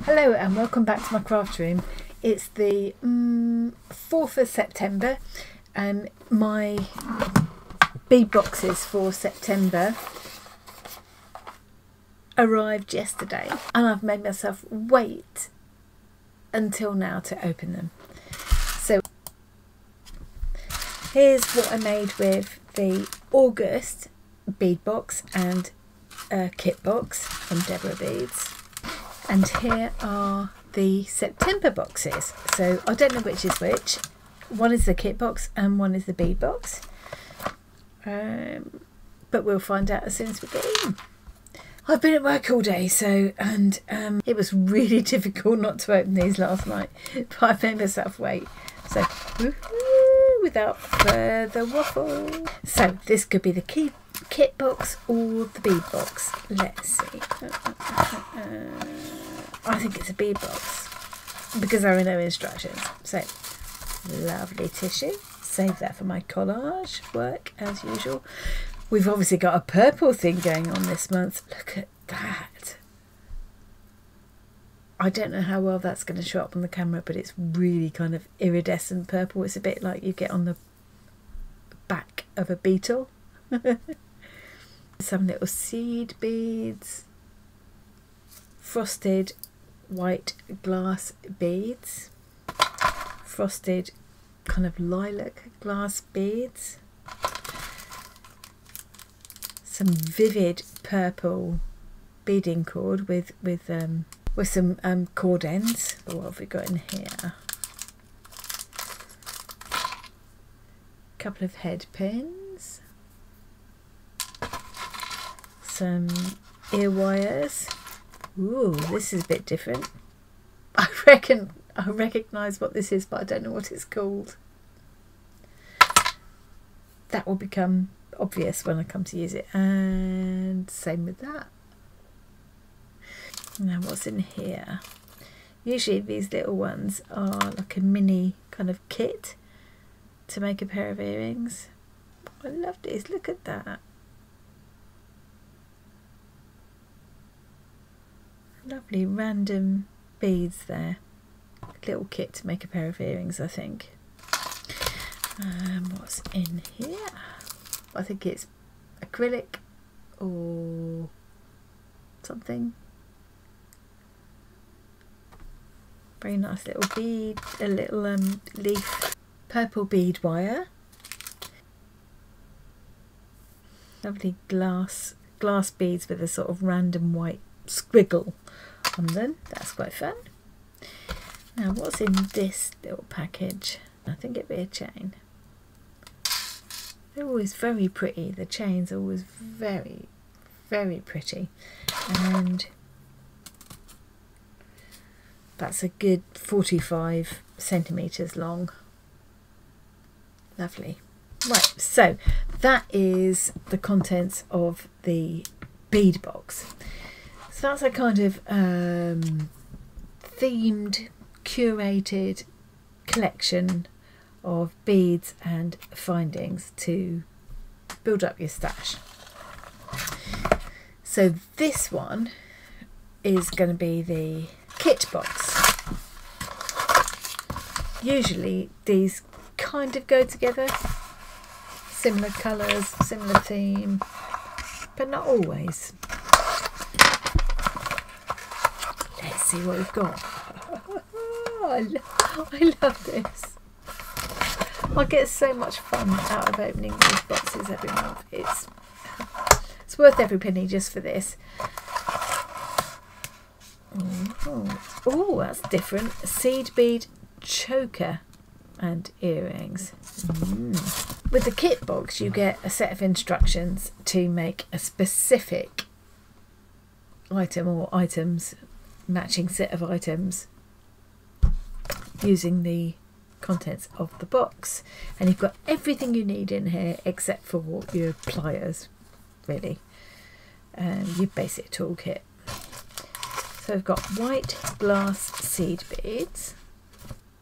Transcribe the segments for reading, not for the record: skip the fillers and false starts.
Hello and welcome back to my craft room. It's the 4th of September and my bead boxes for September arrived yesterday and I've made myself wait until now to open them. So here's what I made with the August bead box and kit box from Deborah Beads. And here are the September boxes. So I don't know which is which. One is the kit box and one is the bead box. But we'll find out as soon as we get in. I've been at work all day, and it was really difficult not to open these last night. But I made myself wait. So without further waffle. So this could be the kit box or the bead box. Let's see. I think it's a bead box because there are no instructions. So lovely tissue. Save that for my collage work as usual. We've obviously got a purple thing going on this month. Look at that. I don't know how well that's going to show up on the camera, but it's really kind of iridescent purple. It's a bit like you get on the back of a beetle. Some little seed beads, frosted white glass beads, frosted kind of lilac glass beads, some vivid purple beading cord with some cord ends. What have we got in here? A couple of head pins, some ear wires. Ooh, this is a bit different. I recognise what this is, but I don't know what it's called. That will become obvious when I come to use it. And same with that. Now what's in here? Usually these little ones are like a mini kind of kit to make a pair of earrings. I love this, look at that. Lovely random beads there. A little kit to make a pair of earrings, I think. What's in here? I think it's acrylic or something. Very nice little bead, a little leaf. Purple bead wire. Lovely glass beads with a sort of random white squiggle on them. That's quite fun. Now what's in this little package? I think it'd be a chain. They're always very pretty. The chains are always very, very pretty. And that's a good 45 centimetres long. Thelovely. Right, so that is the contents of the bead box. So that's a kind of themed, curated collection of beads and findings to build up your stash. So this one is going to be the kit box. Usually these kind of go together, similar colours, similar theme, but not always. Let's see what we've got. I love this. I get so much fun out of opening these boxes every month. It's worth every penny just for this. Oh, that's different. Seed bead choker and earrings. With the kit box you get a set of instructions to make a specific item or items, matching set of items using the contents of the box, and you've got everything you need in here except for your pliers, really, your basic toolkit. So we've got white glass seed beads,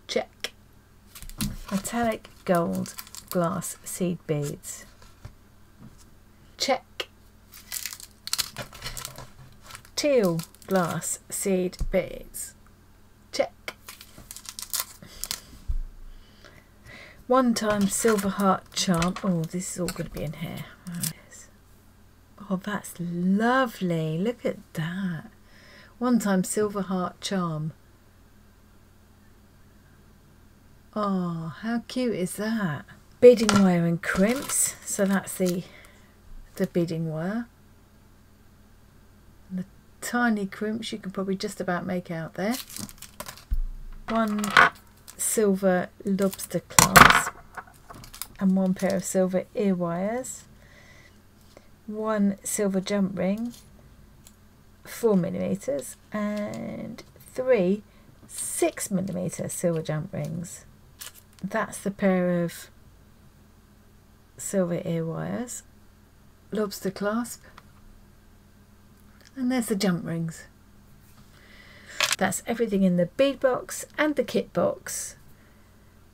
check. Metallic gold glass seed beads, check. Teal glass seed beads. Check. 1 time silver heart charm. Oh, this is all going to be in here. Oh, that's lovely. Look at that. 1 time silver heart charm. Oh, how cute is that? Beading wire and crimps. So that's the beading wire. And the tiny crimps you can probably just about make out there. 1 silver lobster clasp and 1 pair of silver ear wires. 1 silver jump ring, 4mm, and 3 6mm silver jump rings. That's the pair of silver ear wires, lobster clasp, and there's the jump rings. That's everything in the bead box and the kit box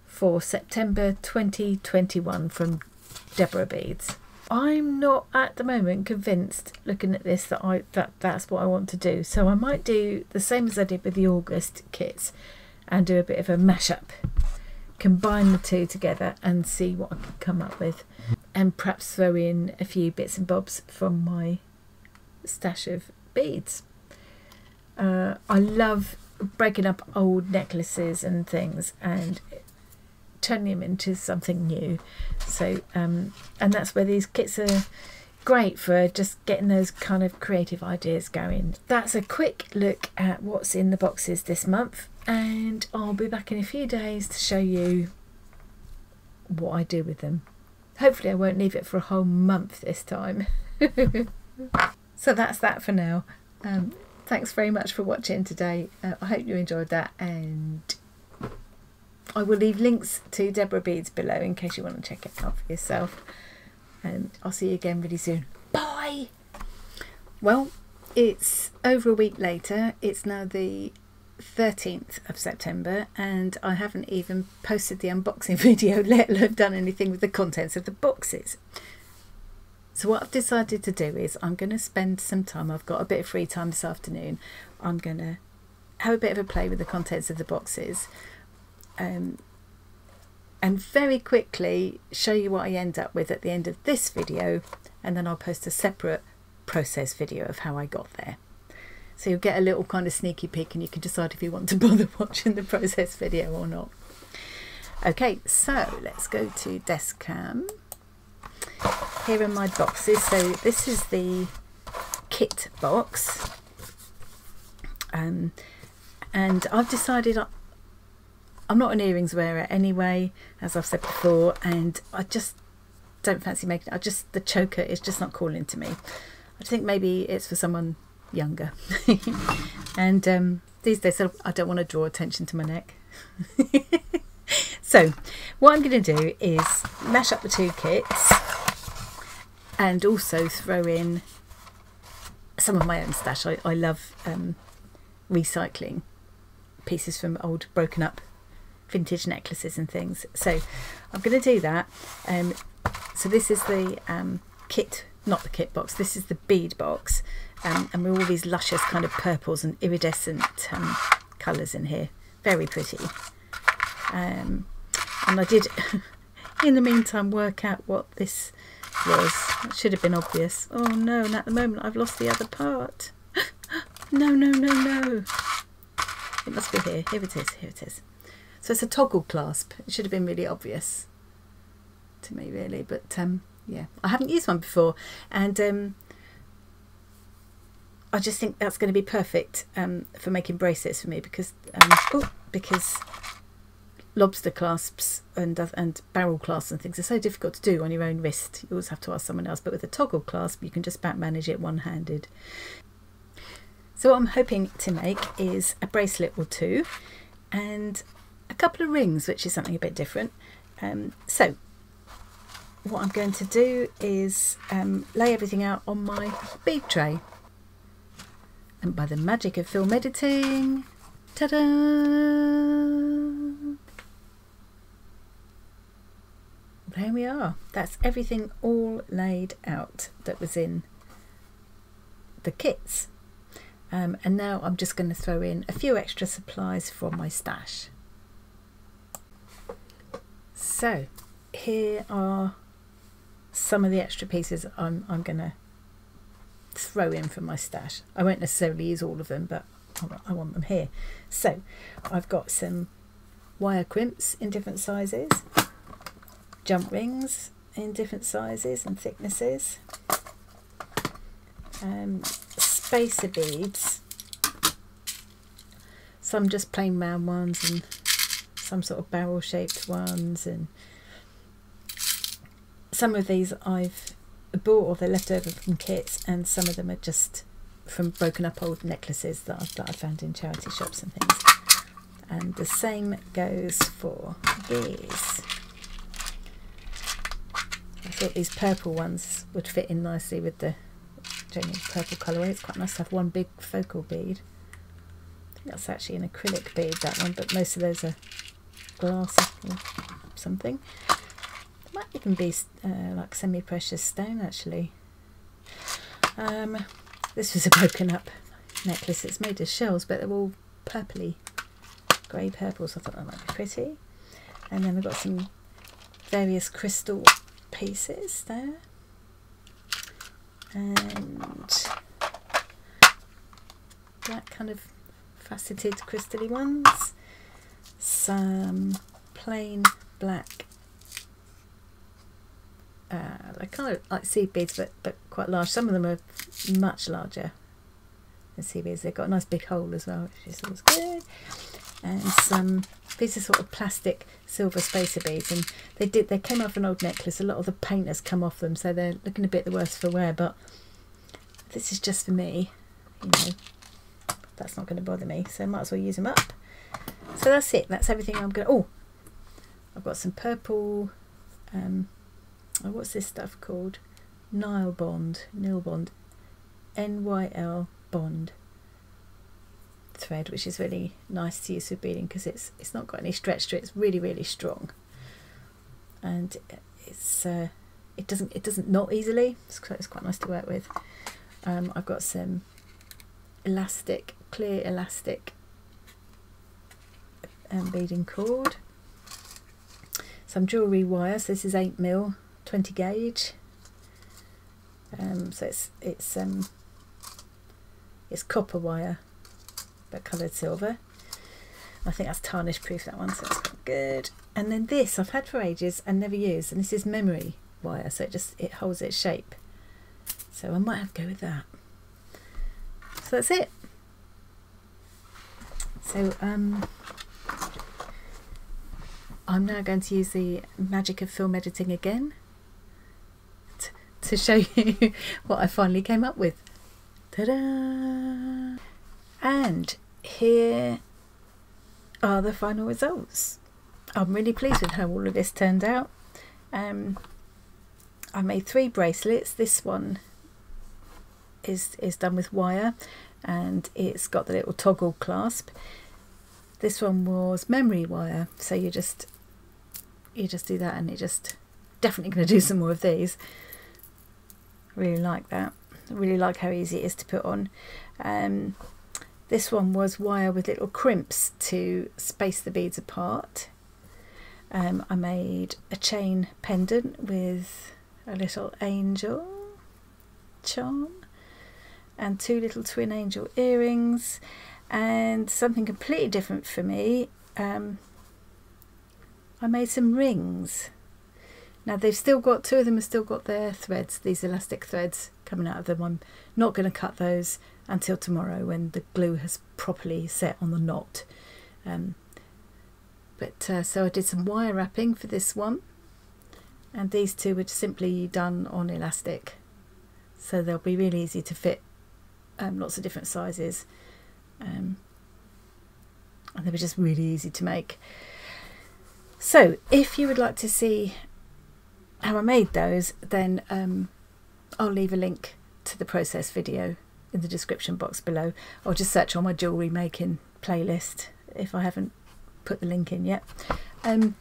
for September 2021 from Deborah Beads. I'm not at the moment convinced, looking at this, that's what I want to do. So I might do the same as I did with the August kits and do a bit of a mashup. Combine the two together and see what I can come up with. And perhaps throw in a few bits and bobs from my stash of beads. I love breaking up old necklaces and things and turning them into something new. So and that's where these kits are great for, just getting those kind of creative ideas going. That's a quick look at what's in the boxes this month, and I'll be back in a few days to show you what I do with them. Hopefully I won't leave it for a whole month this time. So that's that for now. Thanks very much for watching today. I hope you enjoyed that, and I will leave links to Deborah Beads below in case you want to check it out for yourself. And I'll see you again really soon. Bye! Well, it's over a week later. It's now the 13th of September and I haven't even posted the unboxing video, let alone done anything with the contents of the boxes. So what I've decided to do is I'm going to spend some time, I've got a bit of free time this afternoon, I'm going to have a bit of a play with the contents of the boxes and very quickly show you what I end up with at the end of this video, and then I'll post a separate process video of how I got there. So you'll get a little kind of sneaky peek and you can decide if you want to bother watching the process video or not. Okay, so let's go to desk cam. Here are my boxes. So this is the kit box. And I've decided I'm not an earrings wearer anyway, as I've said before, and I just don't fancy making it. The choker is just not calling to me. I think maybe it's for someone younger. And these days I don't want to draw attention to my neck. So what I'm going to do is mash up the two kits and also throw in some of my own stash. I love recycling pieces from old broken up vintage necklaces and things, so I'm going to do that. So this is the kit, not the kit box, this is the bead box, and with all these luscious kind of purples and iridescent colours in here, very pretty. And I did in the meantime work out what this was. It should have been obvious. Oh no, and at the moment I've lost the other part. No, it must be here. Here it is. So it's a toggle clasp. It should have been really obvious to me, really, but yeah, I haven't used one before, and I just think that's going to be perfect for making bracelets for me, because lobster clasps and barrel clasps and things are so difficult to do on your own wrist. You always have to ask someone else, but with a toggle clasp you can just back manage it one-handed. So what I'm hoping to make is a bracelet or two and a couple of rings, which is something a bit different. So what I'm going to do is lay everything out on my bead tray, and by the magic of film editing, ta-da! There we are. That's everything all laid out that was in the kits. And now I'm just going to throw in a few extra supplies from my stash. So here are some of the extra pieces I'm going to throw in from my stash. I won't necessarily use all of them, but I want them here. So I've got some wire crimps in different sizes, jump rings in different sizes and thicknesses, spacer beads, some just plain round ones and some sort of barrel shaped ones, and some of these I've bought or they're left over from kits, and some of them are just from broken up old necklaces that I found in charity shops and things. And the same goes for these. I thought these purple ones would fit in nicely with the general purple colourway. It's quite nice to have one big focal bead. I think that's actually an acrylic bead, that one, but most of those are glass or something. It might even be like semi-precious stone actually. This was a broken up necklace. It's made of shells, but they're all purpley, grey purple, so I thought that might be pretty. And then we've got some various crystal pieces there, and black kind of faceted crystally ones, some plain black they're kind of like seed beads, but quite large. Some of them are much larger than seed beads. They've got a nice big hole as well, which is always good. And some these are sort of plastic silver spacer beads, and they came off an old necklace. A lot of the paint has come off them, so they're looking a bit the worse for wear, but this is just for me, you know, that's not going to bother me, so I might as well use them up. So that's it, that's everything I'm going to... Oh, I've got some purple what's this stuff called? Nile Bond, NYL Bond thread, which is really nice to use for beading because it's not got any stretch to it. It's really strong, and it doesn't knot easily. It's quite nice to work with. I've got some clear elastic beading cord, some jewellery wire. So this is 8mm 20 gauge. So it's copper wire but coloured silver. I think that's tarnish proof, that one, so it's quite good. And then this I've had for ages and never used, and this is memory wire, so it holds its shape, so I might have to go with that. So that's it. So I'm now going to use the magic of film editing again to show you what I finally came up with. Ta-da! And here are the final results. I'm really pleased with how all of this turned out. I made 3 bracelets. This one is done with wire, and it's got the little toggle clasp. This one was memory wire, so you just do that, and it just definitely going to do some more of these. Really like that. I really like how easy it is to put on. This one was wire with little crimps to space the beads apart. I made a chain pendant with a little angel charm and 2 little twin angel earrings, and something completely different for me, I made some rings. Now they've still got, 2 of them have still got their threads, these elastic threads coming out of them. I'm not going to cut those until tomorrow when the glue has properly set on the knot. So I did some wire wrapping for this one, and these 2 were simply done on elastic, so they'll be really easy to fit, lots of different sizes, and they were just really easy to make. So if you would like to see how I made those, then I'll leave a link to the process video in the description box below, or just search on my jewellery making playlist if I haven't put the link in yet. I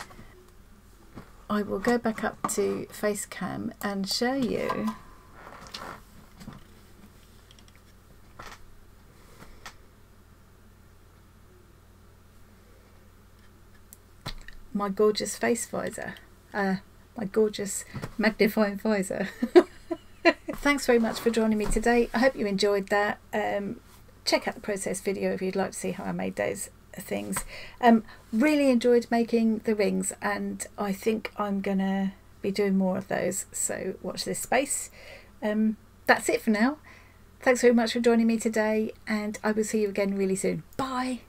will go back up to Facecam and show you my gorgeous face visor, my gorgeous magnifying visor. Thanks very much for joining me today. I hope you enjoyed that. Check out the process video if you'd like to see how I made those things. Really enjoyed making the rings, and I think I'm gonna be doing more of those, so watch this space. That's it for now. Thanks very much for joining me today, and I will see you again really soon. Bye.